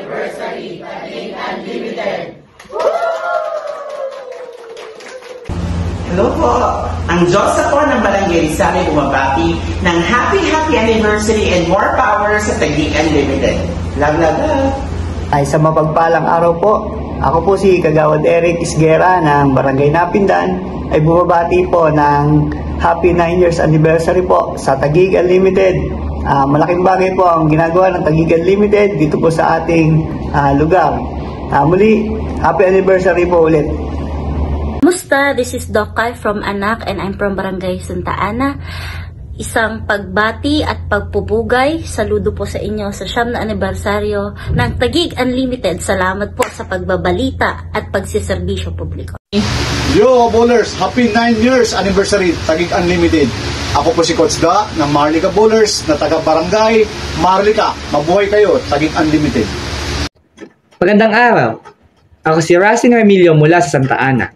Hello po! Ang Diyos po ng Barangay Rizal ay bumabati ng happy anniversary and more power sa Taguig Unlimited. Love, love, love! Ay sa mapagpalang araw po, ako po si Kagawad Eric Isguera ng Barangay Napindan ay bumabati po ng happy 9 years anniversary po sa Taguig Unlimited. Malaking bagay po ang ginagawa ng Taguig Unlimited dito po sa ating lugar. Muli, happy anniversary po ulit. Musta, this is Dokay from Anak and I'm from Barangay Santa Ana. Isang pagbati at pagpupugay, saludo po sa inyo sa 9 na anibersaryo ng Taguig Unlimited. Salamat po sa pagbabalita at pagsiservisyo publiko. Yo Bowlers, happy 9 years anniversary Taguig Unlimited. Ako po si Coach Da ng Maharlika Bowlers na taga Barangay Maharlika. Mabuhay kayo, Taguig Unlimited. Magandang araw. Ako si Racing Remilio mula sa Santa Ana.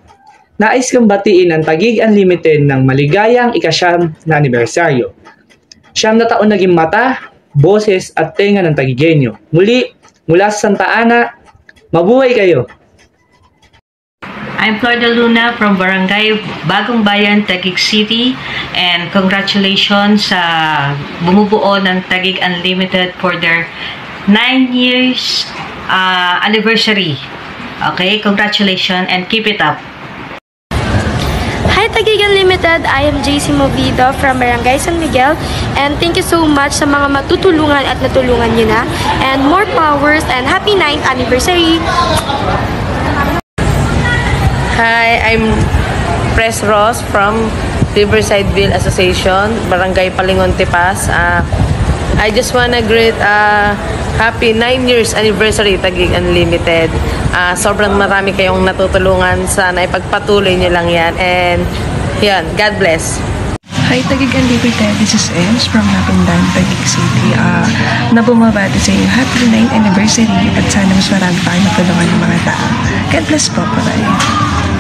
Nais kong batiin ang Taguig Unlimited ng maligayang ika-9 na anibersaryo. 9 na taon naging mata, boses at tenga ng Taguigenyo. Muli, mula sa Santa Ana, mabuhay kayo! I'm Flor de Luna from Barangay Bagong Bayan, Taguig City, and congratulations sa bumubuo ng Taguig Unlimited for their 9 years anniversary. Okay, congratulations and keep it up. Hi Taguig Unlimited, I am JC Movido from Barangay San Miguel and thank you so much sa mga matutulungan at natulungan nyo na and more powers and happy 9th anniversary! Hi, I'm Pres Ross from Riversideville Association, Barangay Palingon, Tipas. I just wanna greet happy 9 years anniversary Taguig Unlimited. Sobrang marami kayong natutulungan. Sana ipagpatuloy nyo lang yan. And yan, God bless. Hi Taguig Unlimited, this is Ems from Napindan, Taguig City. Nabumabati sa inyo happy 9th anniversary at sana mas marami pa kayo matulungan ng mga tao. God bless po, bye-bye.